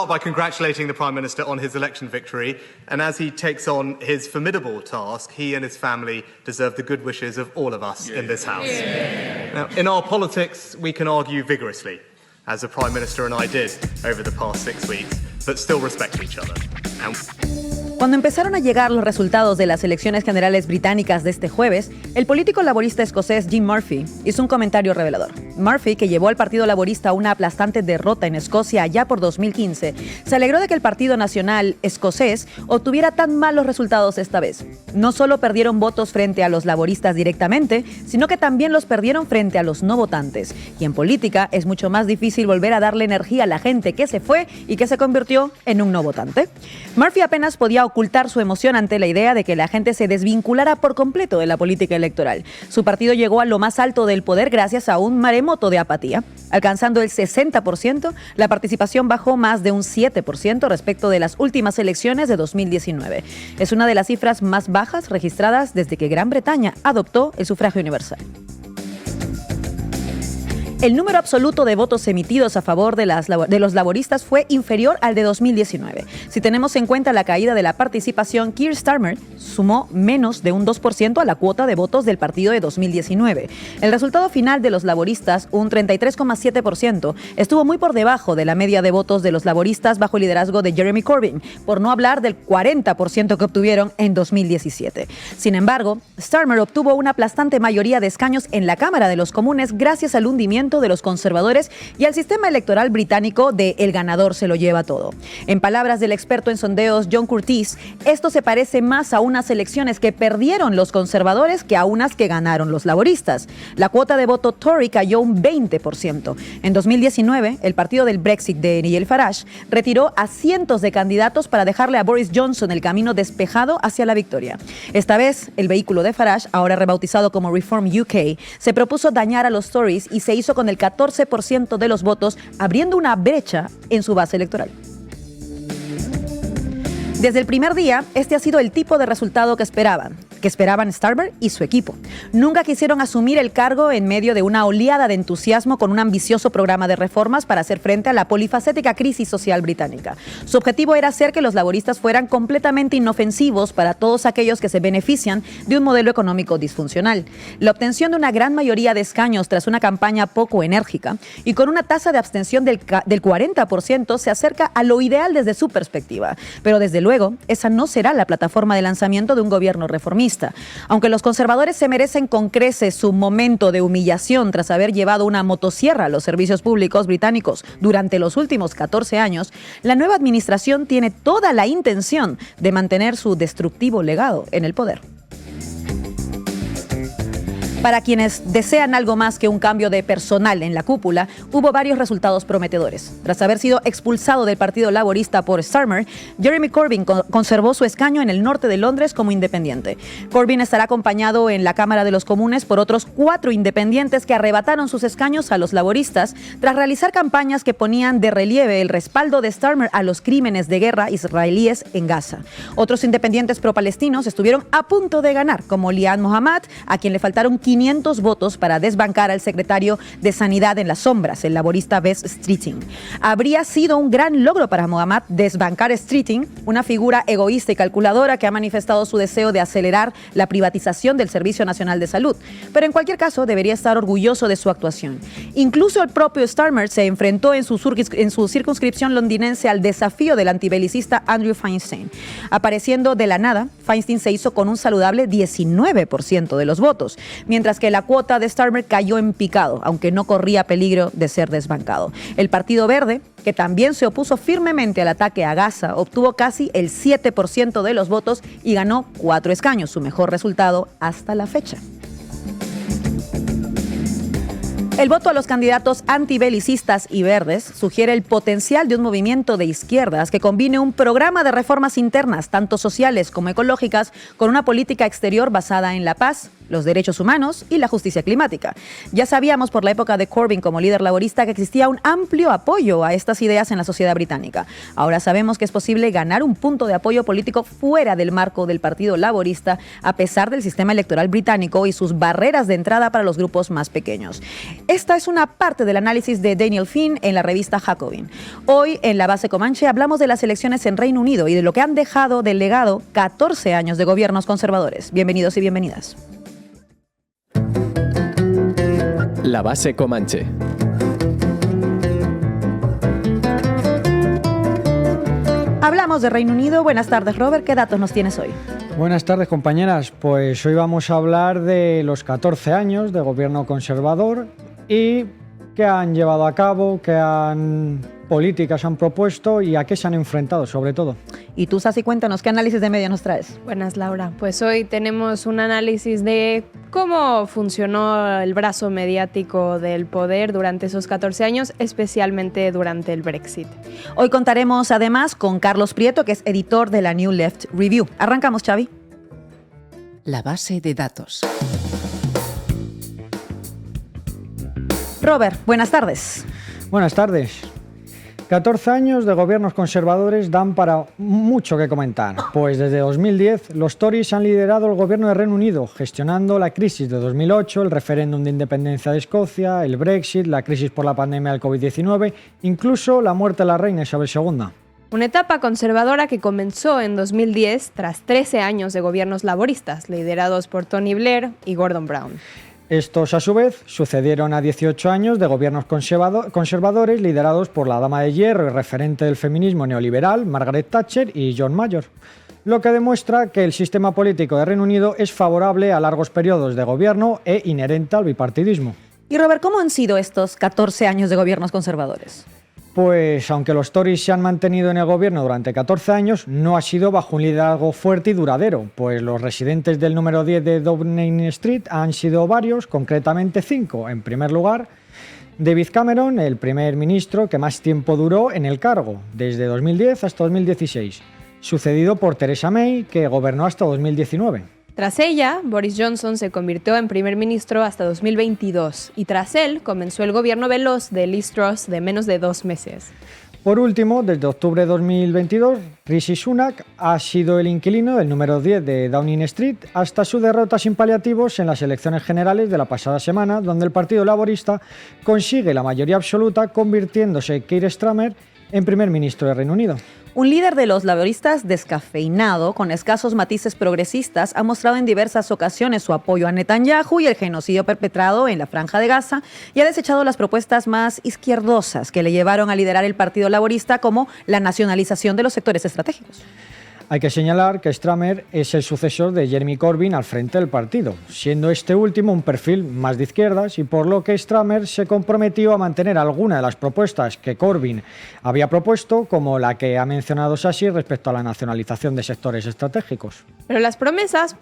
start by congratulating the Prime Minister on his election victory. And as he takes on his formidable task, he and his family deserve the good wishes of all of us in this House. Now, in our politics, we can argue vigorously, as the Prime Minister and I did over the past 6 weeks, but still respect each other. Cuando empezaron a llegar los resultados de las elecciones generales británicas de este jueves, el político laborista escocés Jim Murphy hizo un comentario revelador. Murphy, que llevó al Partido Laborista a una aplastante derrota en Escocia allá por 2015, se alegró de que el Partido Nacional escocés obtuviera tan malos resultados esta vez. No solo perdieron votos frente a los laboristas directamente, sino que también los perdieron frente a los no votantes. Y en política es mucho más difícil volver a darle energía a la gente que se fue y que se convirtió en un no votante. Murphy apenas podía ocultar su emoción ante la idea de que la gente se desvinculara por completo de la política electoral. Su partido llegó a lo más alto del poder gracias a un maremoto de apatía. Alcanzando el 60%, la participación bajó más de un 7% respecto de las últimas elecciones de 2019. Es una de las cifras más bajas registradas desde que Gran Bretaña adoptó el sufragio universal. El número absoluto de votos emitidos a favor de los laboristas fue inferior al de 2019. Si tenemos en cuenta la caída de la participación, Keir Starmer sumó menos de un 2% a la cuota de votos del partido de 2019. El resultado final de los laboristas, un 33,7%, estuvo muy por debajo de la media de votos de los laboristas bajo el liderazgo de Jeremy Corbyn, por no hablar del 40% que obtuvieron en 2017. Sin embargo, Starmer obtuvo una aplastante mayoría de escaños en la Cámara de los Comunes gracias al hundimiento de los conservadores y al sistema electoral británico de el ganador se lo lleva todo. En palabras del experto en sondeos John Curtis, esto se parece más a unas elecciones que perdieron los conservadores que a unas que ganaron los laboristas. La cuota de voto Tory cayó un 20%. En 2019, el partido del Brexit de Nigel Farage retiró a cientos de candidatos para dejarle a Boris Johnson el camino despejado hacia la victoria. Esta vez, el vehículo de Farage, ahora rebautizado como Reform UK, se propuso dañar a los Tories y se hizo con el 14% de los votos, abriendo una brecha en su base electoral. Desde el primer día, este ha sido el tipo de resultado que esperaban Starmer y su equipo. Nunca quisieron asumir el cargo en medio de una oleada de entusiasmo con un ambicioso programa de reformas para hacer frente a la polifacética crisis social británica. Su objetivo era hacer que los laboristas fueran completamente inofensivos para todos aquellos que se benefician de un modelo económico disfuncional. La obtención de una gran mayoría de escaños tras una campaña poco enérgica y con una tasa de abstención del 40% se acerca a lo ideal desde su perspectiva. Pero desde luego, esa no será la plataforma de lanzamiento de un gobierno reformista. Aunque los conservadores se merecen con creces su momento de humillación tras haber llevado una motosierra a los servicios públicos británicos durante los últimos 14 años, la nueva administración tiene toda la intención de mantener su destructivo legado en el poder. Para quienes desean algo más que un cambio de personal en la cúpula, hubo varios resultados prometedores. Tras haber sido expulsado del Partido Laborista por Starmer, Jeremy Corbyn conservó su escaño en el norte de Londres como independiente. Corbyn estará acompañado en la Cámara de los Comunes por otros 4 independientes que arrebataron sus escaños a los laboristas tras realizar campañas que ponían de relieve el respaldo de Starmer a los crímenes de guerra israelíes en Gaza. Otros independientes pro-palestinos estuvieron a punto de ganar, como Lian Mohammad, a quien le faltaron 500 votos para desbancar al secretario de Sanidad en las sombras, el laborista Wes Streeting. Habría sido un gran logro para Mohammad desbancar a Streeting, una figura egoísta y calculadora que ha manifestado su deseo de acelerar la privatización del Servicio Nacional de Salud. Pero en cualquier caso, debería estar orgulloso de su actuación. Incluso el propio Starmer se enfrentó en su circunscripción londinense al desafío del antibelicista Andrew Feinstein. Apareciendo de la nada, Feinstein se hizo con un saludable 19% de los votos, mientras que la cuota de Starmer cayó en picado, aunque no corría peligro de ser desbancado. El Partido Verde, que también se opuso firmemente al ataque a Gaza, obtuvo casi el 7% de los votos y ganó 4 escaños, su mejor resultado hasta la fecha. El voto a los candidatos antibelicistas y verdes sugiere el potencial de un movimiento de izquierdas que combine un programa de reformas internas, tanto sociales como ecológicas, con una política exterior basada en la paz los derechos humanos y la justicia climática. Ya sabíamos por la época de Corbyn como líder laborista que existía un amplio apoyo a estas ideas en la sociedad británica. Ahora sabemos que es posible ganar un punto de apoyo político fuera del marco del Partido Laborista, a pesar del sistema electoral británico y sus barreras de entrada para los grupos más pequeños. Esta es una parte del análisis de Daniel Finn en la revista Jacobin. Hoy, en La Base Comanche, hablamos de las elecciones en Reino Unido y de lo que han dejado del legado 14 años de gobiernos conservadores. Bienvenidos y bienvenidas. La Base Comanche. Hablamos de Reino Unido. Buenas tardes, Robert. ¿Qué datos nos tienes hoy? Buenas tardes, compañeras. Pues hoy vamos a hablar de los 14 años de gobierno conservador y qué han llevado a cabo, qué políticas han propuesto y a qué se han enfrentado, sobre todo. Y tú, Sasi, cuéntanos, ¿qué análisis de media nos traes? Buenas, Laura. Pues hoy tenemos un análisis de cómo funcionó el brazo mediático del poder durante esos 14 años, especialmente durante el Brexit. Hoy contaremos además con Carlos Prieto, que es editor de la New Left Review. Arrancamos, Xavi. La base de datos. Robert, buenas tardes. Buenas tardes. 14 años de gobiernos conservadores dan para mucho que comentar, pues desde 2010 los Tories han liderado el gobierno de Reino Unido, gestionando la crisis de 2008, el referéndum de independencia de Escocia, el Brexit, la crisis por la pandemia del COVID-19, incluso la muerte de la reina Isabel II. Una etapa conservadora que comenzó en 2010 tras 13 años de gobiernos laboristas, liderados por Tony Blair y Gordon Brown. Estos, a su vez, sucedieron a 18 años de gobiernos conservadores liderados por la dama de hierro y referente del feminismo neoliberal, Margaret Thatcher y John Major, lo que demuestra que el sistema político de Reino Unido es favorable a largos periodos de gobierno e inherente al bipartidismo. Y Robert, ¿cómo han sido estos 14 años de gobiernos conservadores? Pues aunque los Tories se han mantenido en el gobierno durante 14 años, no ha sido bajo un liderazgo fuerte y duradero, pues los residentes del número 10 de Downing Street han sido varios, concretamente 5. En primer lugar, David Cameron, el primer ministro que más tiempo duró en el cargo, desde 2010 hasta 2016, sucedido por Theresa May, que gobernó hasta 2019. Tras ella, Boris Johnson se convirtió en primer ministro hasta 2022 y tras él comenzó el gobierno veloz de Liz Truss de menos de 2 meses. Por último, desde octubre de 2022, Rishi Sunak ha sido el inquilino del número 10 de Downing Street hasta su derrota sin paliativos en las elecciones generales de la pasada semana, donde el Partido Laborista consigue la mayoría absoluta, convirtiéndose Keir Starmer en primer ministro de Reino Unido. Un líder de los laboristas descafeinado, con escasos matices progresistas, ha mostrado en diversas ocasiones su apoyo a Netanyahu y el genocidio perpetrado en la Franja de Gaza y ha desechado las propuestas más izquierdosas que le llevaron a liderar el Partido Laborista, como la nacionalización de los sectores estratégicos. Hay que señalar que Starmer es el sucesor de Jeremy Corbyn al frente del partido, siendo este último un perfil más de izquierdas y por lo que Starmer se comprometió a mantener alguna de las propuestas que Corbyn había propuesto, como la que ha mencionado Sassi respecto a la nacionalización de sectores estratégicos. Pero las promesas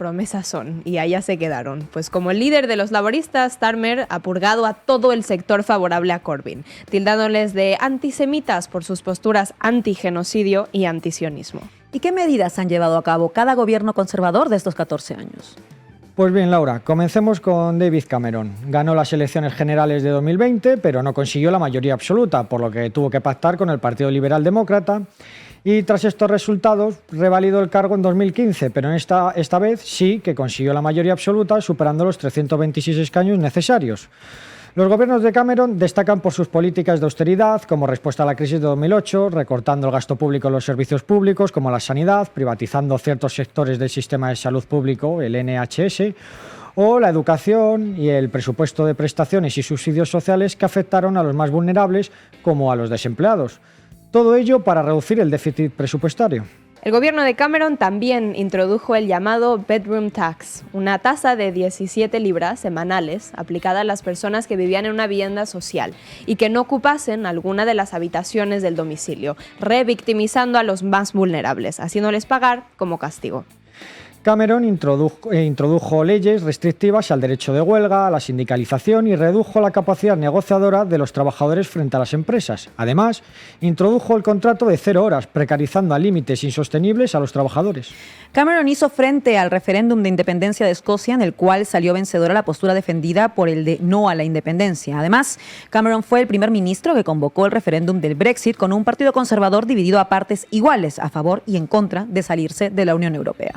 son, y allá se quedaron, pues como el líder de los laboristas, Starmer ha purgado a todo el sector favorable a Corbyn, tildándoles de antisemitas por sus posturas antigenocidio y antisionismo. ¿Y qué medidas han llevado a cabo cada gobierno conservador de estos 14 años? Pues bien, Laura, comencemos con David Cameron. Ganó las elecciones generales de 2020, pero no consiguió la mayoría absoluta, por lo que tuvo que pactar con el Partido Liberal Demócrata. Y tras estos resultados, revalidó el cargo en 2015, pero esta vez sí que consiguió la mayoría absoluta, superando los 326 escaños necesarios. Los gobiernos de Cameron destacan por sus políticas de austeridad, como respuesta a la crisis de 2008, recortando el gasto público en los servicios públicos, como la sanidad, privatizando ciertos sectores del sistema de salud público, el NHS, o la educación y el presupuesto de prestaciones y subsidios sociales que afectaron a los más vulnerables, como a los desempleados. Todo ello para reducir el déficit presupuestario. El gobierno de Cameron también introdujo el llamado Bedroom Tax, una tasa de 17 libras semanales aplicada a las personas que vivían en una vivienda social y que no ocupasen alguna de las habitaciones del domicilio, revictimizando a los más vulnerables, haciéndoles pagar como castigo. Cameron introdujo leyes restrictivas al derecho de huelga, a la sindicalización y redujo la capacidad negociadora de los trabajadores frente a las empresas. Además, introdujo el contrato de 0 horas, precarizando a límites insostenibles a los trabajadores. Cameron hizo frente al referéndum de independencia de Escocia, en el cual salió vencedora la postura defendida por el de no a la independencia. Además, Cameron fue el primer ministro que convocó el referéndum del Brexit con un partido conservador dividido a partes iguales, a favor y en contra de salirse de la Unión Europea.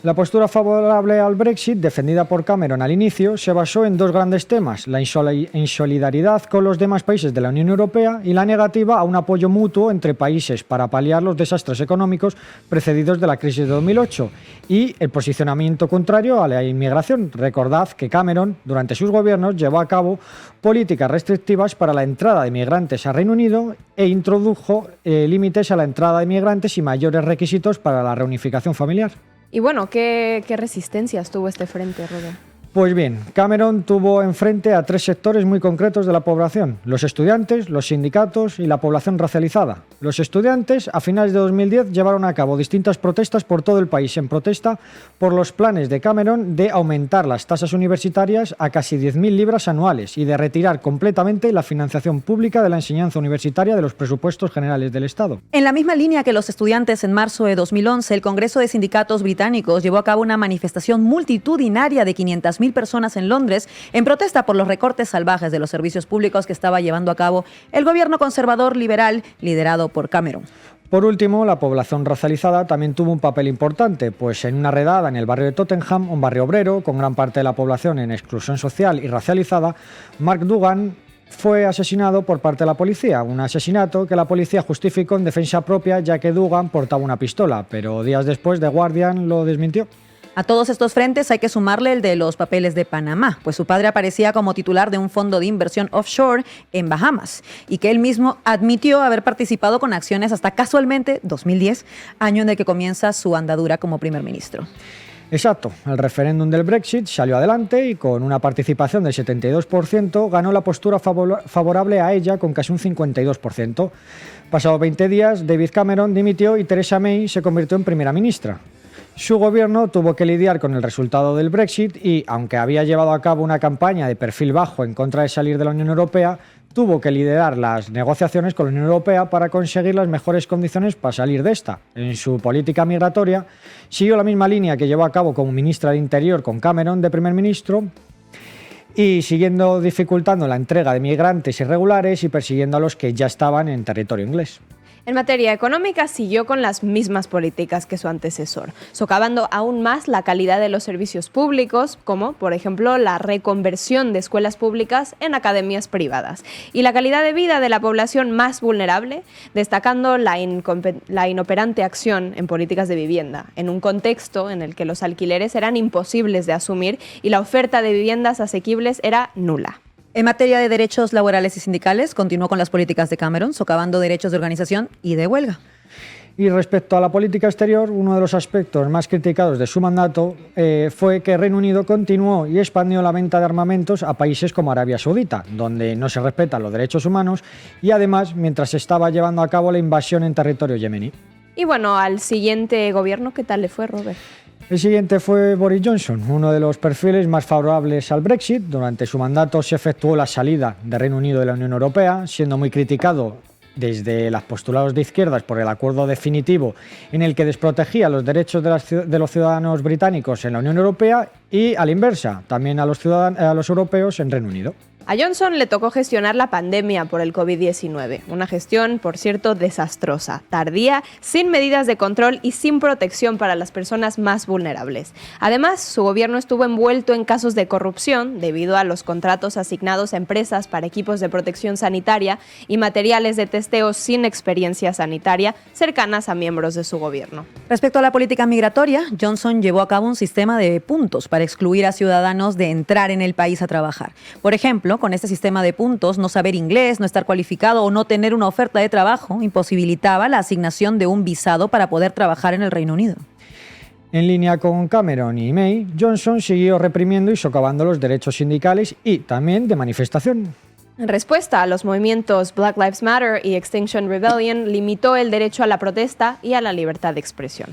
La postura favorable al Brexit, defendida por Cameron al inicio, se basó en 2 grandes temas: la insolidaridad con los demás países de la Unión Europea y la negativa a un apoyo mutuo entre países para paliar los desastres económicos precedidos de la crisis de 2008, y el posicionamiento contrario a la inmigración. Recordad que Cameron, durante sus gobiernos, llevó a cabo políticas restrictivas para la entrada de migrantes al Reino Unido e introdujo límites a la entrada de migrantes y mayores requisitos para la reunificación familiar. Y bueno, ¿qué resistencias tuvo este frente, Robert? Pues bien, Cameron tuvo enfrente a 3 sectores muy concretos de la población: los estudiantes, los sindicatos y la población racializada. Los estudiantes, a finales de 2010, llevaron a cabo distintas protestas por todo el país en protesta por los planes de Cameron de aumentar las tasas universitarias a casi 10.000 libras anuales y de retirar completamente la financiación pública de la enseñanza universitaria de los presupuestos generales del Estado. En la misma línea que los estudiantes, en marzo de 2011, el Congreso de Sindicatos Británicos llevó a cabo una manifestación multitudinaria de 500.000 personas en Londres en protesta por los recortes salvajes de los servicios públicos que estaba llevando a cabo el gobierno conservador liberal liderado por Cameron. Por último, la población racializada también tuvo un papel importante, pues en una redada en el barrio de Tottenham, un barrio obrero con gran parte de la población en exclusión social y racializada, Mark Duggan fue asesinado por parte de la policía, un asesinato que la policía justificó en defensa propia, ya que Duggan portaba una pistola, pero días después The Guardian lo desmintió. A todos estos frentes hay que sumarle el de los papeles de Panamá, pues su padre aparecía como titular de un fondo de inversión offshore en Bahamas y que él mismo admitió haber participado con acciones hasta casualmente 2010, año en el que comienza su andadura como primer ministro. Exacto, el referéndum del Brexit salió adelante y con una participación del 72% ganó la postura favorable a ella con casi un 52%. Pasados 20 días, David Cameron dimitió y Theresa May se convirtió en primera ministra. Su gobierno tuvo que lidiar con el resultado del Brexit y, aunque había llevado a cabo una campaña de perfil bajo en contra de salir de la Unión Europea, tuvo que liderar las negociaciones con la Unión Europea para conseguir las mejores condiciones para salir de esta. En su política migratoria, siguió la misma línea que llevó a cabo como ministra de Interior con Cameron de primer ministro, y siguiendo dificultando la entrega de migrantes irregulares y persiguiendo a los que ya estaban en territorio inglés. En materia económica siguió con las mismas políticas que su antecesor, socavando aún más la calidad de los servicios públicos, como por ejemplo la reconversión de escuelas públicas en academias privadas, y la calidad de vida de la población más vulnerable, destacando la inoperante acción en políticas de vivienda, en un contexto en el que los alquileres eran imposibles de asumir y la oferta de viviendas asequibles era nula. En materia de derechos laborales y sindicales, continuó con las políticas de Cameron, socavando derechos de organización y de huelga. Y respecto a la política exterior, uno de los aspectos más criticados de su mandato fue que Reino Unido continuó y expandió la venta de armamentos a países como Arabia Saudita, donde no se respetan los derechos humanos, y además mientras se estaba llevando a cabo la invasión en territorio yemení. Y bueno, al siguiente gobierno, ¿qué tal le fue, Robert? El siguiente fue Boris Johnson, uno de los perfiles más favorables al Brexit. Durante su mandato se efectuó la salida de Reino Unido de la Unión Europea, siendo muy criticado desde los postulados de izquierdas por el acuerdo definitivo en el que desprotegía los derechos de los ciudadanos británicos en la Unión Europea y, a la inversa, también a los europeos en Reino Unido. A Johnson le tocó gestionar la pandemia por el COVID-19, una gestión, por cierto, desastrosa, tardía, sin medidas de control y sin protección para las personas más vulnerables. Además, su gobierno estuvo envuelto en casos de corrupción debido a los contratos asignados a empresas para equipos de protección sanitaria y materiales de testeo sin experiencia sanitaria cercanas a miembros de su gobierno. Respecto a la política migratoria, Johnson llevó a cabo un sistema de puntos para excluir a ciudadanos de entrar en el país a trabajar. Por ejemplo, con este sistema de puntos, no saber inglés, no estar cualificado o no tener una oferta de trabajo imposibilitaba la asignación de un visado para poder trabajar en el Reino Unido. En línea con Cameron y May, Johnson siguió reprimiendo y socavando los derechos sindicales y también de manifestación. En respuesta a los movimientos Black Lives Matter y Extinction Rebellion, limitó el derecho a la protesta y a la libertad de expresión.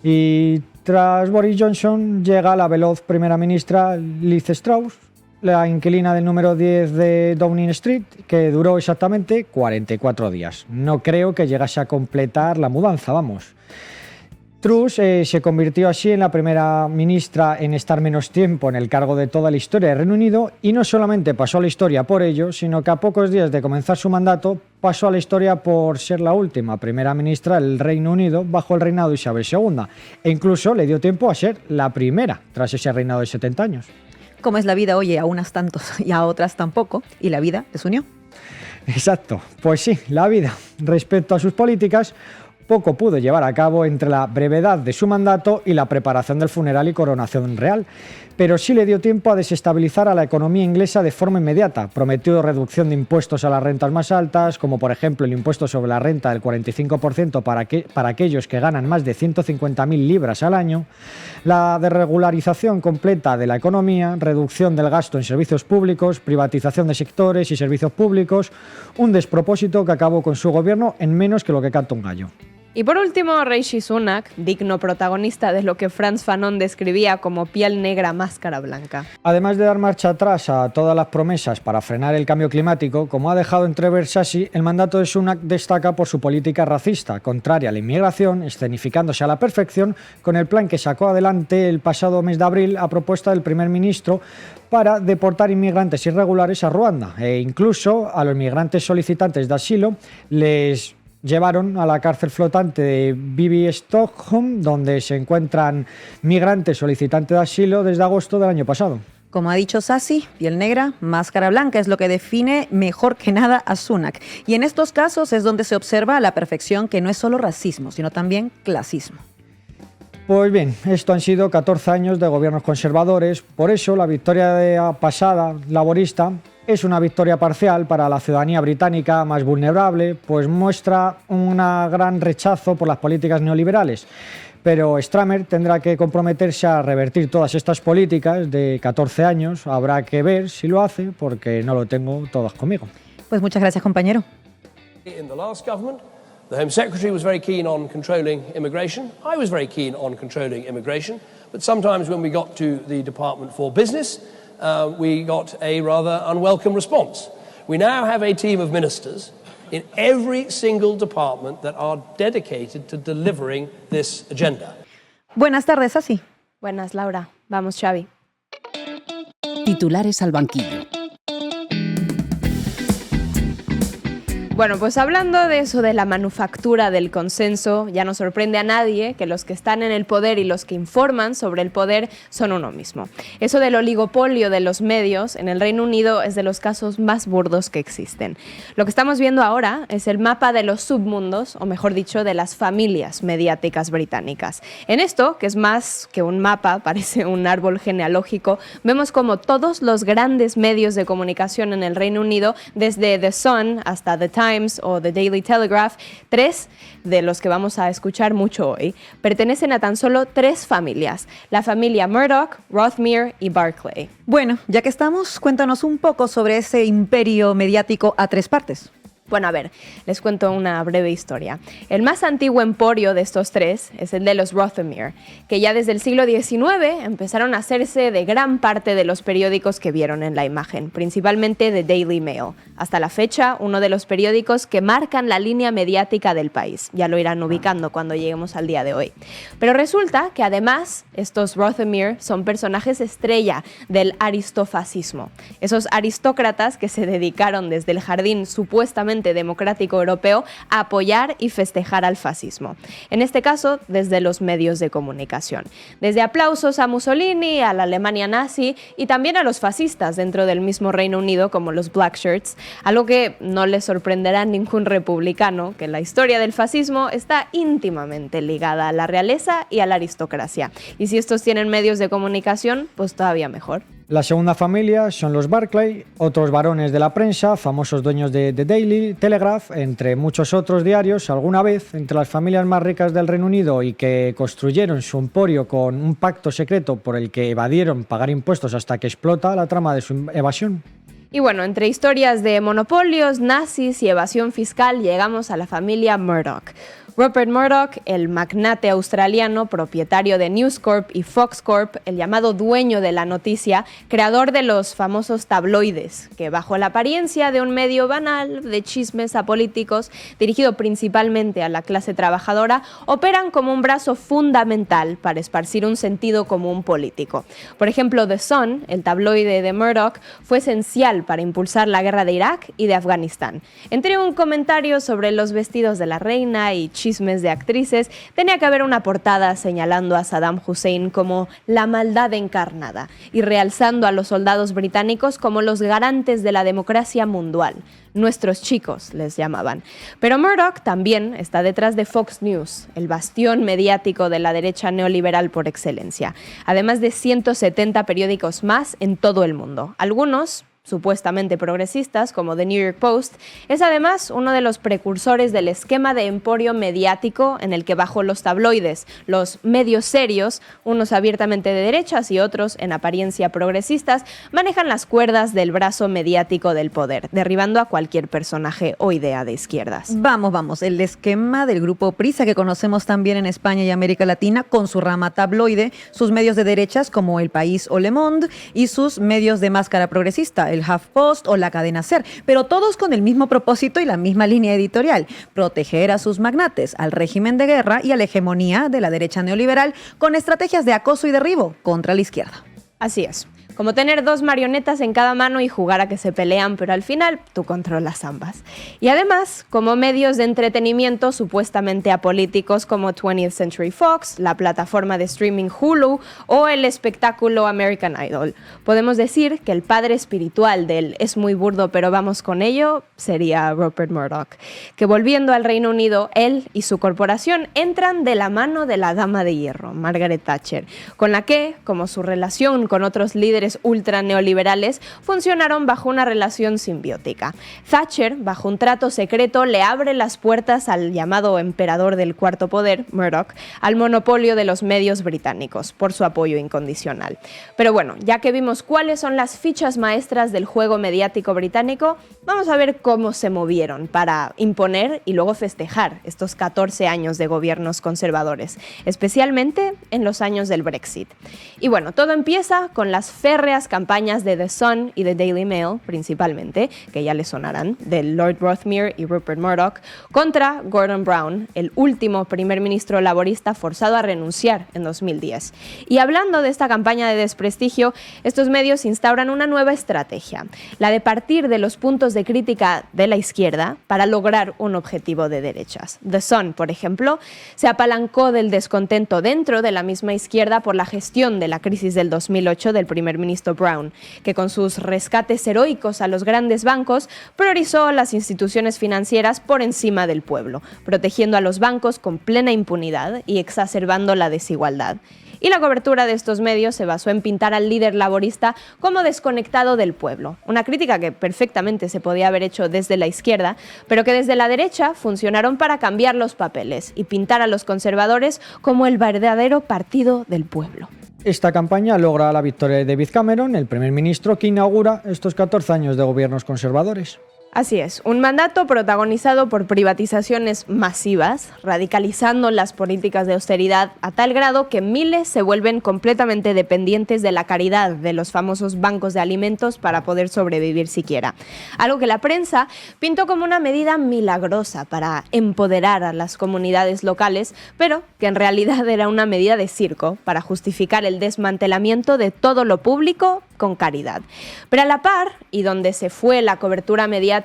Y tras Boris Johnson llega la veloz primera ministra Liz Truss, la inquilina del número 10 de Downing Street, que duró exactamente 44 días. No creo que llegase a completar la mudanza, vamos. Truss se convirtió así en la primera ministra en estar menos tiempo en el cargo de toda la historia del Reino Unido, y no solamente pasó a la historia por ello, sino que a pocos días de comenzar su mandato pasó a la historia por ser la última primera ministra del Reino Unido bajo el reinado de Isabel II, e incluso le dio tiempo a ser la primera tras ese reinado de 70 años. Como es la vida, oye, a unas tantos y a otras tampoco, y la vida les unió. Exacto, pues sí, la vida. Respecto a sus políticas, poco pudo llevar a cabo entre la brevedad de su mandato y la preparación del funeral y coronación real, pero sí le dio tiempo a desestabilizar a la economía inglesa de forma inmediata. Prometió reducción de impuestos a las rentas más altas, como por ejemplo el impuesto sobre la renta del 45% para aquellos que ganan más de 150.000 libras al año, la desregularización completa de la economía, reducción del gasto en servicios públicos, privatización de sectores y servicios públicos, un despropósito que acabó con su gobierno en menos que lo que canta un gallo. Y por último, Rishi Sunak, digno protagonista de lo que Frantz Fanon describía como piel negra, máscara blanca. Además de dar marcha atrás a todas las promesas para frenar el cambio climático, como ha dejado entrever Sassi, el mandato de Sunak destaca por su política racista, contraria a la inmigración, escenificándose a la perfección con el plan que sacó adelante el pasado mes de abril a propuesta del primer ministro para deportar inmigrantes irregulares a Ruanda, e incluso a los migrantes solicitantes de asilo les llevaron a la cárcel flotante de Bibi Stockholm, donde se encuentran migrantes solicitantes de asilo desde agosto del año pasado. Como ha dicho Sassi, piel negra, máscara blanca es lo que define mejor que nada a Sunak. Y en estos casos es donde se observa a la perfección que no es solo racismo, sino también clasismo. Pues bien, esto han sido 14 años de gobiernos conservadores, por eso la victoria pasada laborista es una victoria parcial para la ciudadanía británica más vulnerable, pues muestra un gran rechazo por las políticas neoliberales. Pero Starmer tendrá que comprometerse a revertir todas estas políticas de 14 años. Habrá que ver si lo hace, porque no lo tengo todas conmigo. Pues muchas gracias, compañero. In the last government, the Home Secretary was very keen on controlling immigration. I was very keen on controlling immigration. But sometimes when we got to the Department for Business, we got a rather unwelcome response. We now have a team of ministers in every single department that are dedicated to delivering this agenda. Buenas tardes, Sassi. Buenas, Laura. Vamos, Xavi. Titulares al banquillo. Bueno, pues hablando de eso de la manufactura del consenso, ya no sorprende a nadie que los que están en el poder y los que informan sobre el poder son uno mismo. Eso del oligopolio de los medios en el Reino Unido es de los casos más burdos que existen. Lo que estamos viendo ahora es el mapa de los submundos, o mejor dicho, de las familias mediáticas británicas. En esto, que es más que un mapa, parece un árbol genealógico, vemos como todos los grandes medios de comunicación en el Reino Unido, desde The Sun hasta The Times o The Daily Telegraph, 3 de los que vamos a escuchar mucho hoy, pertenecen a tan solo 3 familias: la familia Murdoch, Rothermere y Barclay. Bueno, ya que estamos, cuéntanos un poco sobre ese imperio mediático a 3 partes. Bueno, a ver, les cuento una breve historia. El más antiguo emporio de estos 3 es el de los Rothermere, que ya desde el siglo XIX empezaron a hacerse de gran parte de los periódicos que vieron en la imagen, principalmente The Daily Mail. Hasta la fecha, uno de los periódicos que marcan la línea mediática del país. Ya lo irán ubicando cuando lleguemos al día de hoy. Pero resulta que además estos Rothermere son personajes estrella del aristofascismo. Esos aristócratas que se dedicaron desde el jardín supuestamente democrático europeo a apoyar y festejar al fascismo. En este caso, desde los medios de comunicación. Desde aplausos a Mussolini, a la Alemania nazi y también a los fascistas dentro del mismo Reino Unido, como los Black Shirts, algo que no les sorprenderá a ningún republicano, que la historia del fascismo está íntimamente ligada a la realeza y a la aristocracia. Y si estos tienen medios de comunicación, pues todavía mejor. La segunda familia son los Barclay, otros varones de la prensa, famosos dueños de The Daily Telegraph, entre muchos otros diarios, alguna vez entre las familias más ricas del Reino Unido y que construyeron su emporio con un pacto secreto por el que evadieron pagar impuestos hasta que explota la trama de su evasión. Y bueno, entre historias de monopolios, nazis y evasión fiscal, llegamos a la familia Murdoch. Rupert Murdoch, el magnate australiano, propietario de News Corp y Fox Corp, el llamado dueño de la noticia, creador de los famosos tabloides, que bajo la apariencia de un medio banal de chismes apolíticos, dirigido principalmente a la clase trabajadora, operan como un brazo fundamental para esparcir un sentido común político. Por ejemplo, The Sun, el tabloide de Murdoch, fue esencial para impulsar la guerra de Irak y de Afganistán. Entre un comentario sobre los vestidos de la reina y chismes de actrices, tenía que haber una portada señalando a Saddam Hussein como la maldad encarnada y realzando a los soldados británicos como los garantes de la democracia mundial. Nuestros chicos, les llamaban. Pero Murdoch también está detrás de Fox News, el bastión mediático de la derecha neoliberal por excelencia, además de 170 periódicos más en todo el mundo. Algunos supuestamente progresistas, como The New York Post, es además uno de los precursores del esquema de emporio mediático en el que bajo los tabloides, los medios serios, unos abiertamente de derechas y otros en apariencia progresistas, manejan las cuerdas del brazo mediático del poder, derribando a cualquier personaje o idea de izquierdas. Vamos, el esquema del grupo Prisa que conocemos también en España y América Latina, con su rama tabloide, sus medios de derechas como El País o Le Monde y sus medios de máscara progresista, el HuffPost o la cadena SER, pero todos con el mismo propósito y la misma línea editorial: proteger a sus magnates, al régimen de guerra y a la hegemonía de la derecha neoliberal con estrategias de acoso y derribo contra la izquierda. Así es. Como tener dos marionetas en cada mano y jugar a que se pelean, pero al final tú controlas ambas. Y además, como medios de entretenimiento supuestamente apolíticos como 20th Century Fox, la plataforma de streaming Hulu o el espectáculo American Idol. Podemos decir que el padre espiritual del "es muy burdo pero vamos con ello" sería Rupert Murdoch, que volviendo al Reino Unido, él y su corporación entran de la mano de la dama de hierro, Margaret Thatcher, con la que, como su relación con otros líderes ultra neoliberales, funcionaron bajo una relación simbiótica. Thatcher, bajo un trato secreto, le abre las puertas al llamado emperador del cuarto poder, Murdoch, al monopolio de los medios británicos, por su apoyo incondicional. Pero bueno, ya que vimos cuáles son las fichas maestras del juego mediático británico, vamos a ver cómo se movieron para imponer y luego festejar estos 14 años de gobiernos conservadores, especialmente en los años del Brexit. Y bueno, todo empieza con las férreas campañas de The Sun y The Daily Mail, principalmente, que ya les sonarán, de Lord Rothermere y Rupert Murdoch, contra Gordon Brown, el último primer ministro laborista forzado a renunciar en 2010. Y hablando de esta campaña de desprestigio, estos medios instauran una nueva estrategia, la de partir de los puntos de crítica de la izquierda para lograr un objetivo de derechas. The Sun, por ejemplo, se apalancó del descontento dentro de la misma izquierda por la gestión de la crisis del 2008 del primer ministro Brown, que con sus rescates heroicos a los grandes bancos priorizó las instituciones financieras por encima del pueblo, protegiendo a los bancos con plena impunidad y exacerbando la desigualdad. Y la cobertura de estos medios se basó en pintar al líder laborista como desconectado del pueblo, una crítica que perfectamente se podía haber hecho desde la izquierda, pero que desde la derecha funcionaron para cambiar los papeles y pintar a los conservadores como el verdadero partido del pueblo. Esta campaña logra la victoria de David Cameron, el primer ministro que inaugura estos 14 años de gobiernos conservadores. Así es, un mandato protagonizado por privatizaciones masivas, radicalizando las políticas de austeridad a tal grado que miles se vuelven completamente dependientes de la caridad de los famosos bancos de alimentos para poder sobrevivir siquiera. Algo que la prensa pintó como una medida milagrosa para empoderar a las comunidades locales, pero que en realidad era una medida de circo para justificar el desmantelamiento de todo lo público con caridad. Pero a la par, y donde se fue la cobertura mediática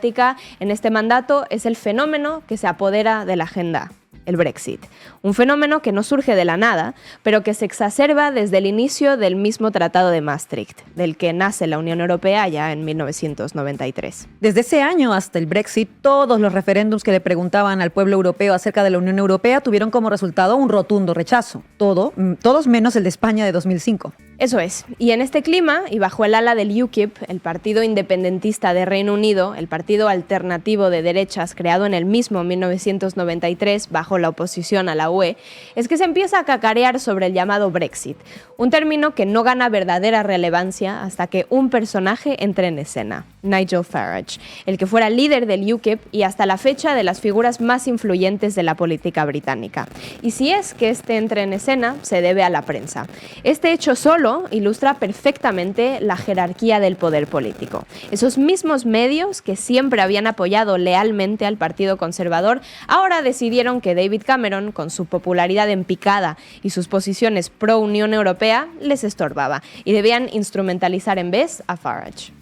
en este mandato, es el fenómeno que se apodera de la agenda: el Brexit. Un fenómeno que no surge de la nada, pero que se exacerba desde el inicio del mismo Tratado de Maastricht, del que nace la Unión Europea ya en 1993. Desde ese año hasta el Brexit, todos los referéndums que le preguntaban al pueblo europeo acerca de la Unión Europea tuvieron como resultado un rotundo rechazo. Todos menos el de España de 2005. Eso es. Y en este clima, y bajo el ala del UKIP, el partido independentista de Reino Unido, el partido alternativo de derechas creado en el mismo 1993 bajo la oposición a la UE, es que se empieza a cacarear sobre el llamado Brexit, un término que no gana verdadera relevancia hasta que un personaje entre en escena, Nigel Farage, el que fuera líder del UKIP y hasta la fecha de las figuras más influyentes de la política británica. Y si es que este entra en escena, se debe a la prensa. Este hecho solo ilustra perfectamente la jerarquía del poder político. Esos mismos medios que siempre habían apoyado lealmente al Partido Conservador, ahora decidieron que David Cameron, con su popularidad en picada y sus posiciones pro Unión Europea, les estorbaba y debían instrumentalizar en vez a Farage.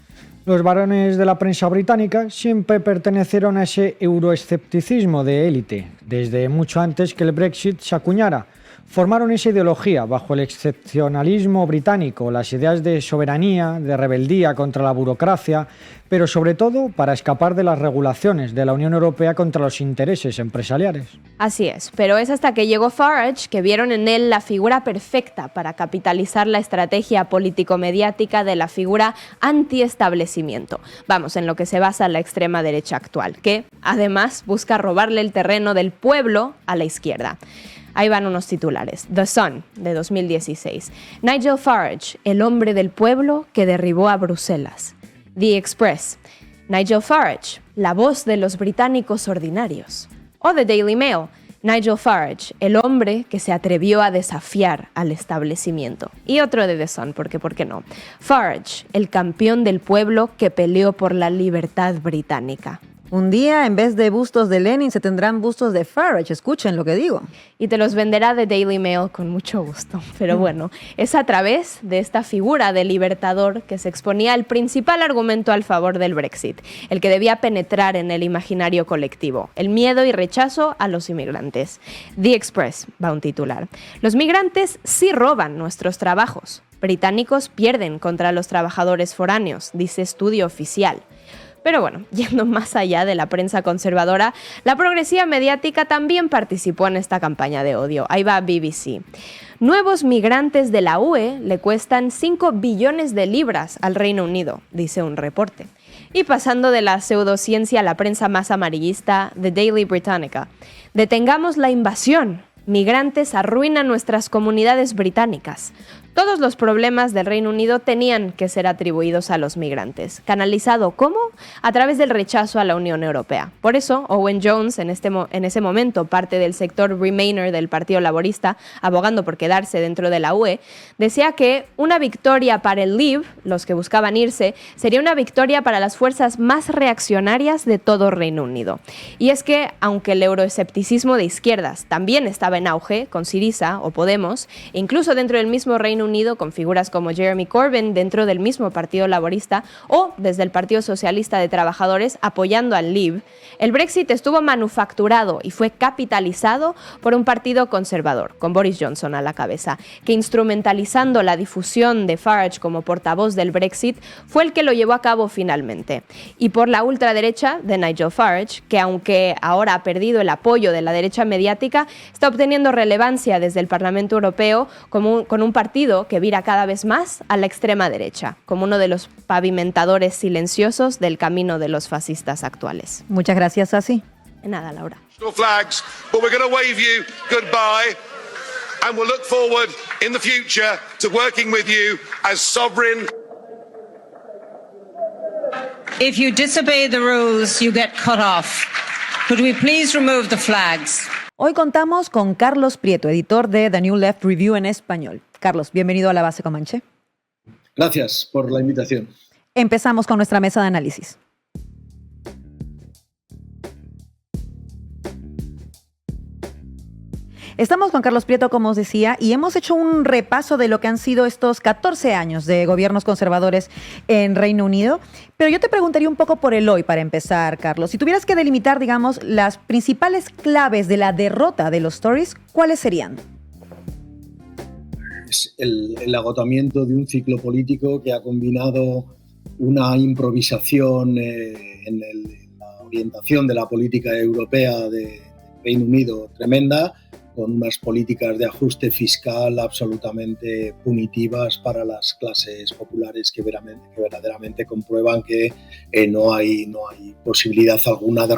Los varones de la prensa británica siempre pertenecieron a ese euroescepticismo de élite, desde mucho antes que el Brexit se acuñara. Formaron esa ideología bajo el excepcionalismo británico, las ideas de soberanía, de rebeldía contra la burocracia, pero sobre todo para escapar de las regulaciones de la Unión Europea contra los intereses empresariales. Así es, pero es hasta que llegó Farage que vieron en él la figura perfecta para capitalizar la estrategia político-mediática de la figura anti-establecimiento. Vamos, en lo que se basa la extrema derecha actual, que además busca robarle el terreno del pueblo a la izquierda. Ahí van unos titulares. The Sun, de 2016. Nigel Farage, el hombre del pueblo que derribó a Bruselas. The Express. Nigel Farage, la voz de los británicos ordinarios. O The Daily Mail. Nigel Farage, el hombre que se atrevió a desafiar al establecimiento. Y otro de The Sun, porque ¿por qué no? Farage, el campeón del pueblo que peleó por la libertad británica. Un día, en vez de bustos de Lenin, se tendrán bustos de Farage. Escuchen lo que digo. Y te los venderá The Daily Mail con mucho gusto. Pero bueno, es a través de esta figura de libertador que se exponía el principal argumento al favor del Brexit, el que debía penetrar en el imaginario colectivo, el miedo y rechazo a los inmigrantes. The Express, va un titular. Los migrantes sí roban nuestros trabajos. Británicos pierden contra los trabajadores foráneos, dice estudio oficial. Pero bueno, yendo más allá de la prensa conservadora, la progresiva mediática también participó en esta campaña de odio. Ahí va BBC. Nuevos migrantes de la UE le cuestan 5 billones de libras al Reino Unido, dice un reporte. Y pasando de la pseudociencia a la prensa más amarillista, The Daily Britannica. Detengamos la invasión. Migrantes arruinan nuestras comunidades británicas. Todos los problemas del Reino Unido tenían que ser atribuidos a los migrantes. ¿Canalizado cómo? A través del rechazo a la Unión Europea. Por eso, Owen Jones, en ese momento parte del sector Remainer del Partido Laborista, abogando por quedarse dentro de la UE, decía que una victoria para el Leave, los que buscaban irse, sería una victoria para las fuerzas más reaccionarias de todo Reino Unido. Y es que, aunque el euroescepticismo de izquierdas también estaba en auge, con Syriza o Podemos, e incluso dentro del mismo Reino Unido con figuras como Jeremy Corbyn dentro del mismo Partido Laborista o desde el Partido Socialista de Trabajadores apoyando al Leave, el Brexit estuvo manufacturado y fue capitalizado por un partido conservador, con Boris Johnson a la cabeza, que instrumentalizando la difusión de Farage como portavoz del Brexit fue el que lo llevó a cabo finalmente. Y por la ultraderecha de Nigel Farage, que aunque ahora ha perdido el apoyo de la derecha mediática, está obteniendo relevancia desde el Parlamento Europeo con un partido que vira cada vez más a la extrema derecha, como uno de los pavimentadores silenciosos del camino de los fascistas actuales. Muchas gracias, Sasi. De nada, Laura. Flags, but we're going to wave you goodbye and we'll look forward in the future to working with you as sovereign. If you disobey the rules, you get cut off. Could we please remove the flags? Hoy contamos con Carlos Prieto, editor de The New Left Review en español. Carlos, bienvenido a La Base Comanche. Gracias por la invitación. Empezamos con nuestra mesa de análisis. Estamos con Carlos Prieto, como os decía, y hemos hecho un repaso de lo que han sido estos 14 años de gobiernos conservadores en Reino Unido. Pero yo te preguntaría un poco por el hoy, para empezar, Carlos. Si tuvieras que delimitar, digamos, las principales claves de la derrota de los Tories, ¿cuáles serían? Es el agotamiento de un ciclo político que ha combinado una improvisación en la orientación de la política europea de Reino Unido tremenda, unas políticas de ajuste fiscal absolutamente punitivas para las clases populares que verdaderamente comprueban que no hay posibilidad alguna de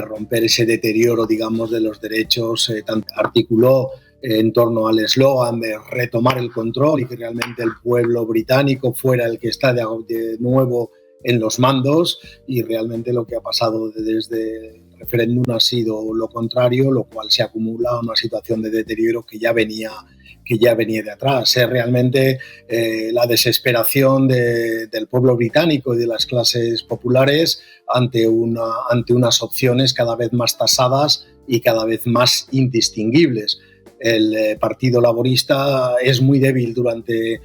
romper ese deterioro, digamos, de los derechos. Articuló en torno al eslogan de retomar el control y que realmente el pueblo británico fuera el que está de nuevo en los mandos, y realmente lo que ha pasado desde el referéndum ha sido lo contrario, lo cual se acumula a una situación de deterioro que ya venía de atrás. Es realmente la desesperación del pueblo británico y de las clases populares ante unas opciones cada vez más tasadas y cada vez más indistinguibles. El Partido Laborista es muy débil durante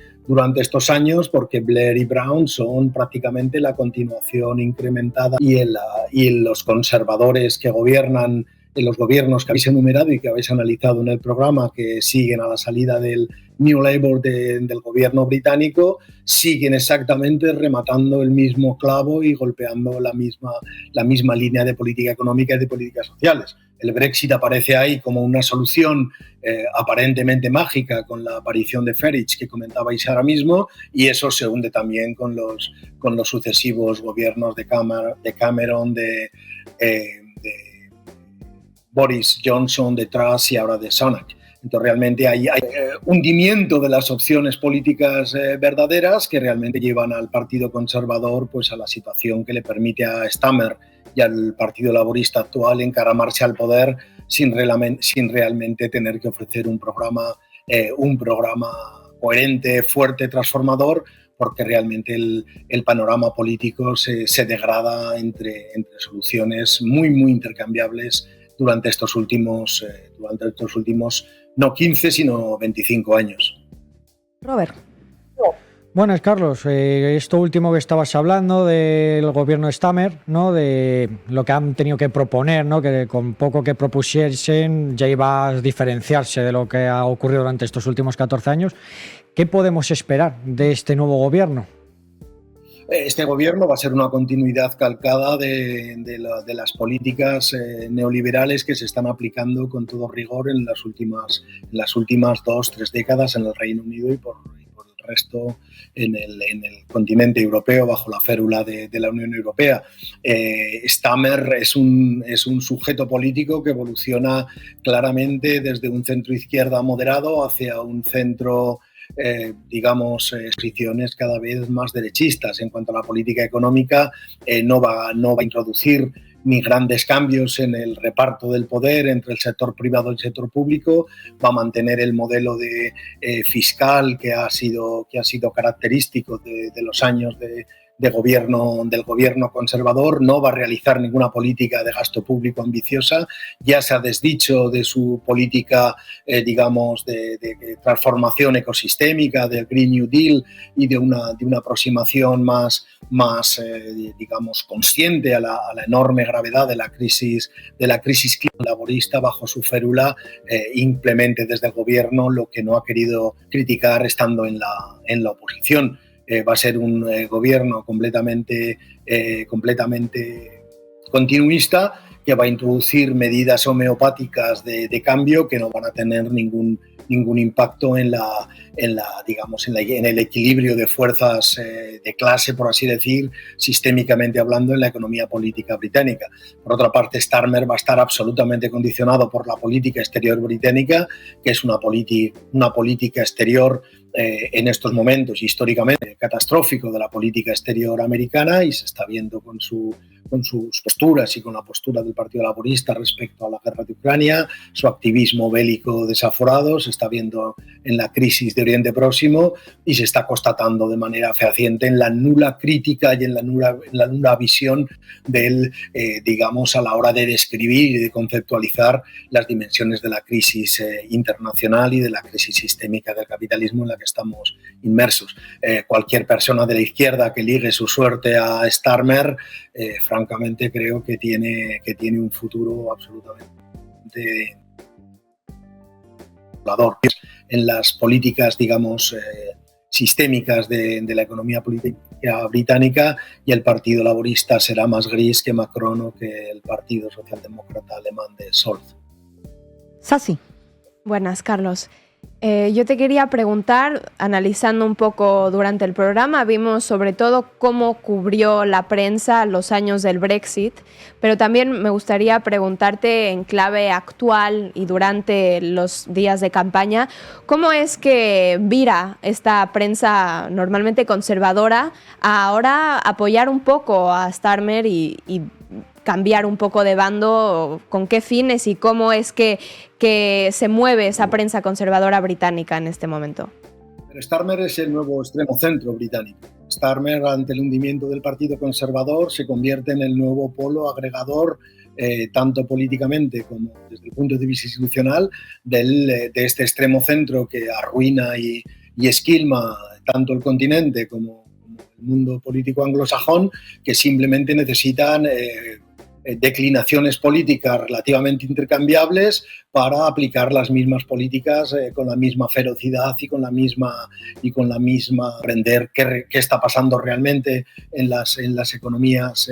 estos años porque Blair y Brown son prácticamente la continuación incrementada y los conservadores que gobiernan en los gobiernos que habéis enumerado y que habéis analizado en el programa, que siguen a la salida del New Labour del gobierno británico, siguen exactamente rematando el mismo clavo y golpeando la misma línea de política económica y de políticas sociales. El Brexit aparece ahí como una solución aparentemente mágica con la aparición de Farage que comentabais ahora mismo, y eso se hunde también con los sucesivos gobiernos de Cameron, de Boris Johnson, de Truss y ahora de Sunak. Entonces realmente hay hundimiento de las opciones políticas verdaderas que realmente llevan al Partido Conservador pues a la situación que le permite a Starmer y al Partido Laborista actual encaramarse al poder sin realmente tener que ofrecer un programa coherente, fuerte, transformador, porque realmente el panorama político se degrada entre soluciones muy, muy intercambiables durante estos últimos no 15, sino 25 años. Robert. Buenas, Carlos. Esto último que estabas hablando del gobierno de Starmer, ¿no? De lo que han tenido que proponer, ¿no? Que con poco que propusiesen ya iba a diferenciarse de lo que ha ocurrido durante estos últimos 14 años. ¿Qué podemos esperar de este nuevo gobierno? Este gobierno va a ser una continuidad calcada de las políticas neoliberales que se están aplicando con todo rigor en las últimas 2-3 décadas en el Reino Unido y por el resto en el continente europeo bajo la férula de la Unión Europea. Starmer es un sujeto político que evoluciona claramente desde un centro izquierda moderado hacia un centro posiciones cada vez más derechistas. En cuanto a la política económica, no va a introducir ni grandes cambios en el reparto del poder entre el sector privado y el sector público, va a mantener el modelo fiscal que ha sido característico de los años del gobierno conservador, no va a realizar ninguna política de gasto público ambiciosa, ya se ha desdicho de su política, de transformación ecosistémica, del Green New Deal y de una aproximación más consciente a la enorme gravedad de la crisis laborista bajo su férula, implemente desde el gobierno lo que no ha querido criticar estando en la oposición. Va a ser un gobierno completamente continuista que va a introducir medidas homeopáticas de cambio que no van a tener ningún impacto en el equilibrio de fuerzas de clase, por así decir, sistémicamente hablando, en la economía política británica. Por otra parte, Starmer va a estar absolutamente condicionado por la política exterior británica, que es una política exterior en estos momentos históricamente catastrófico de la política exterior americana, y se está viendo con sus posturas y con la postura del Partido Laborista respecto a la guerra de Ucrania, su activismo bélico desaforado, se está viendo en la crisis de Oriente Próximo y se está constatando de manera fehaciente en la nula crítica y en la nula visión de él, a la hora de describir y de conceptualizar las dimensiones de la crisis internacional y de la crisis sistémica del capitalismo en la que estamos inmersos. Cualquier persona de la izquierda que ligue su suerte a Starmer, francamente creo que tiene un futuro absolutamente volador en las políticas, sistémicas de la economía política británica, y el Partido Laborista será más gris que Macron o que el Partido Socialdemócrata alemán de Scholz. Sasi. Buenas, Carlos. Yo te quería preguntar, analizando un poco durante el programa, vimos sobre todo cómo cubrió la prensa los años del Brexit, pero también me gustaría preguntarte en clave actual y durante los días de campaña, ¿cómo es que vira esta prensa normalmente conservadora a ahora apoyar un poco a Starmer y cambiar un poco de bando? ¿Con qué fines y cómo es que se mueve esa prensa conservadora británica en este momento? Pero Starmer es el nuevo extremo centro británico. Starmer, ante el hundimiento del Partido Conservador, se convierte en el nuevo polo agregador, tanto políticamente como desde el punto de vista institucional, de este extremo centro que arruina y esquilma tanto el continente como el mundo político anglosajón, que simplemente necesitan declinaciones políticas relativamente intercambiables para aplicar las mismas políticas con la misma ferocidad y con la misma aprender qué está pasando realmente en las economías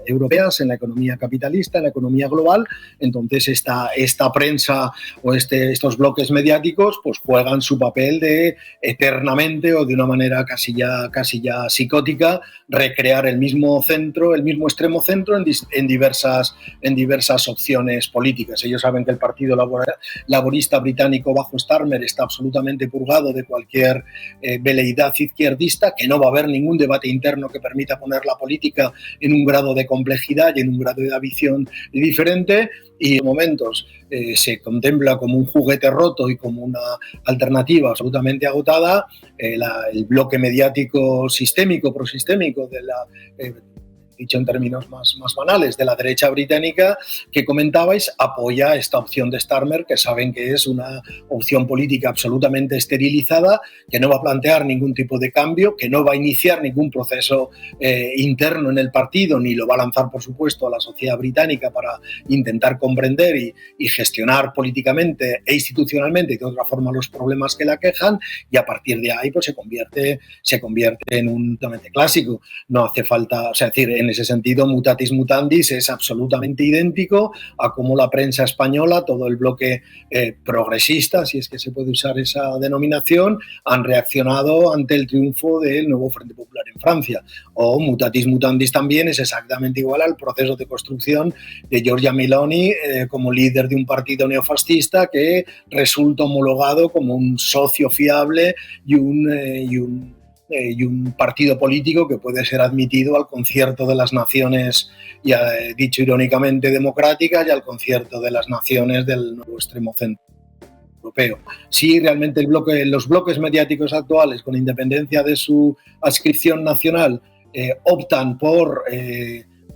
europeas, en la economía capitalista, en la economía global. Entonces esta prensa o estos bloques mediáticos pues juegan su papel de eternamente o de una manera casi ya psicótica recrear el mismo extremo centro en diversas opciones políticas. Ellos saben que el Partido Laborista británico bajo Starmer está absolutamente purgado de cualquier veleidad izquierdista, que no va a haber ningún debate interno que permita poner la política en un grado de complejidad y en un grado de visión diferente, y en momentos se contempla como un juguete roto y como una alternativa absolutamente agotada. El bloque mediático sistémico, prosistémico de la dicho en términos más banales, de la derecha británica que comentabais, apoya esta opción de Starmer, que saben que es una opción política absolutamente esterilizada, que no va a plantear ningún tipo de cambio, que no va a iniciar ningún proceso interno en el partido, ni lo va a lanzar, por supuesto, a la sociedad británica para intentar comprender y gestionar políticamente e institucionalmente de otra forma los problemas que la aquejan, y a partir de ahí pues se convierte en un totalmente clásico. No hace falta, es decir, en ese sentido, mutatis mutandis es absolutamente idéntico a cómo la prensa española, todo el bloque progresista, si es que se puede usar esa denominación, han reaccionado ante el triunfo del nuevo Frente Popular en Francia. O mutatis mutandis también es exactamente igual al proceso de construcción de Giorgia Meloni como líder de un partido neofascista que resulta homologado como un socio fiable y un partido político que puede ser admitido al concierto de las naciones, ya dicho irónicamente, democráticas, y al concierto de las naciones del nuevo extremo centro europeo. Sí, realmente los bloques mediáticos actuales, con independencia de su adscripción nacional, optan por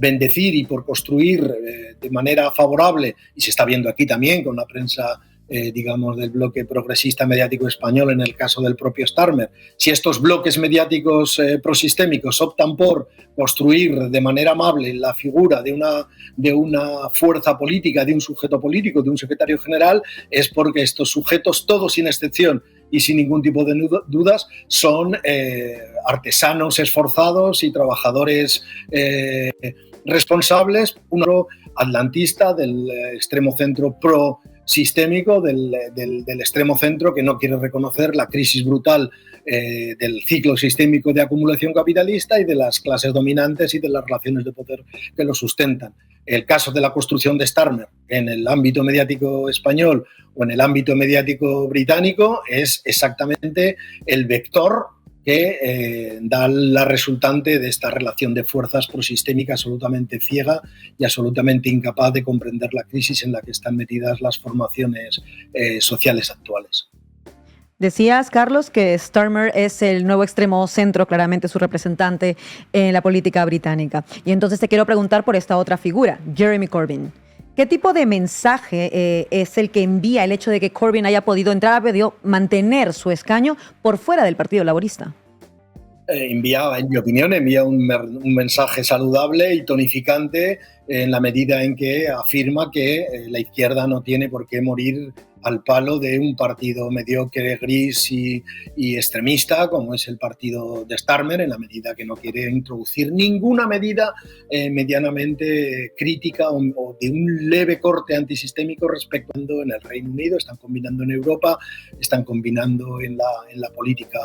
bendecir y por construir de manera favorable, y se está viendo aquí también con la prensa digamos, del bloque progresista mediático español, en el caso del propio Starmer. Si estos bloques mediáticos prosistémicos optan por construir de manera amable la figura de una fuerza política, de un sujeto político, de un secretario general, es porque estos sujetos, todos sin excepción y sin ningún tipo de dudas, son artesanos esforzados y trabajadores responsables, uno atlantista del extremo centro pro-sistémico, del extremo centro que no quiere reconocer la crisis brutal del ciclo sistémico de acumulación capitalista y de las clases dominantes y de las relaciones de poder que lo sustentan. El caso de la construcción de Starmer en el ámbito mediático español o en el ámbito mediático británico es exactamente el vector que da la resultante de esta relación de fuerzas prosistémica absolutamente ciega y absolutamente incapaz de comprender la crisis en la que están metidas las formaciones sociales actuales. Decías, Carlos, que Starmer es el nuevo extremo centro, claramente su representante en la política británica. Y entonces te quiero preguntar por esta otra figura, Jeremy Corbyn. ¿Qué tipo de mensaje es el que envía el hecho de que Corbyn haya podido mantener su escaño por fuera del Partido Laborista? En mi opinión, envía un mensaje saludable y tonificante en la medida en que afirma que la izquierda no tiene por qué morir al palo de un partido mediocre, gris y extremista como es el partido de Starmer, en la medida que no quiere introducir ninguna medida medianamente crítica o de un leve corte antisistémico respecto en el Reino Unido. Están combinando en Europa, están combinando en la política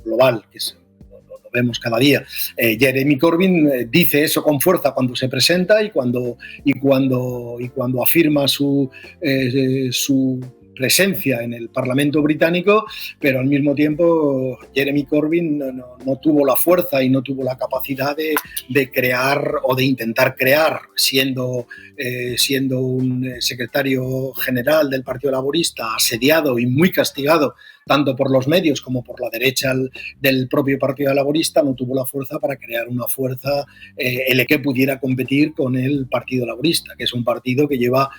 global, que lo vemos cada día. Jeremy Corbyn dice eso con fuerza cuando se presenta y cuando afirma su presencia en el Parlamento británico, pero al mismo tiempo Jeremy Corbyn no tuvo la fuerza y no tuvo la capacidad de crear o de intentar crear, siendo un secretario general del Partido Laborista, asediado y muy castigado tanto por los medios como por la derecha del propio Partido Laborista, no tuvo la fuerza para crear una fuerza que pudiera competir con el Partido Laborista, que es un partido que lleva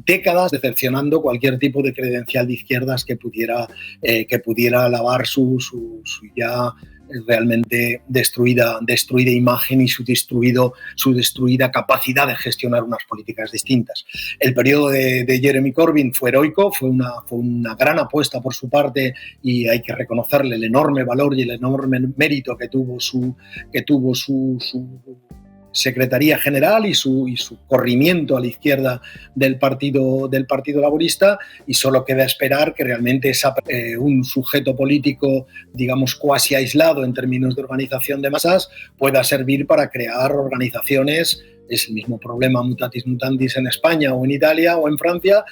décadas decepcionando cualquier tipo de credencial de izquierdas que pudiera alabar su ya realmente destruida imagen y su destruida capacidad de gestionar unas políticas distintas. El periodo de Jeremy Corbyn fue heroico, fue una gran apuesta por su parte y hay que reconocerle el enorme valor y el enorme mérito que tuvo su Secretaría General y su corrimiento a la izquierda del Partido Laborista, y solo queda esperar que realmente un sujeto político, digamos, cuasi aislado en términos de organización de masas, pueda servir para crear organizaciones. Es el mismo problema mutatis mutandis en España o en Italia o en Francia,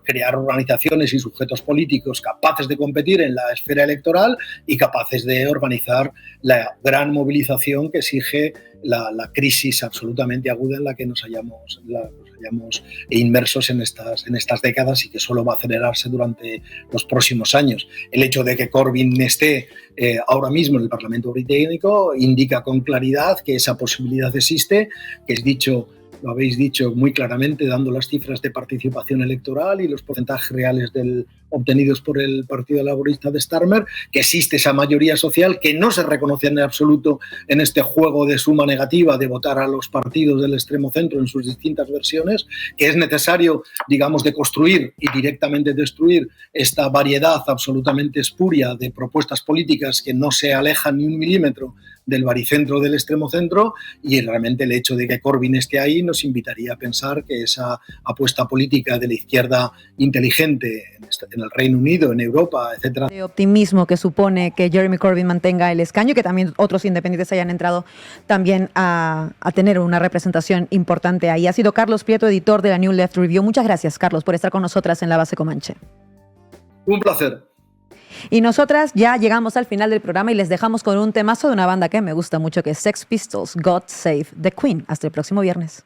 crear organizaciones y sujetos políticos capaces de competir en la esfera electoral y capaces de organizar la gran movilización que exige la crisis absolutamente aguda en la que nos hallamos inmersos en estas décadas y que solo va a acelerarse durante los próximos años. El hecho de que Corbyn esté ahora mismo en el Parlamento británico indica con claridad que esa posibilidad existe, que lo habéis dicho muy claramente, dando las cifras de participación electoral y los porcentajes reales obtenidos por el Partido Laborista de Starmer, que existe esa mayoría social que no se reconoce en absoluto en este juego de suma negativa de votar a los partidos del extremo centro en sus distintas versiones, que es necesario, digamos, de construir y directamente destruir esta variedad absolutamente espuria de propuestas políticas que no se alejan ni un milímetro del baricentro del extremo centro, y realmente el hecho de que Corbyn esté ahí nos invitaría a pensar que esa apuesta política de la izquierda inteligente en el Reino Unido, en Europa, etcétera. De optimismo que supone que Jeremy Corbyn mantenga el escaño y que también otros independientes hayan entrado también a tener una representación importante ahí. Ha sido Carlos Prieto, editor de la New Left Review. Muchas gracias, Carlos, por estar con nosotras en La Base Comanche. Un placer. Y nosotras ya llegamos al final del programa y les dejamos con un temazo de una banda que me gusta mucho, que es Sex Pistols, God Save the Queen. Hasta el próximo viernes.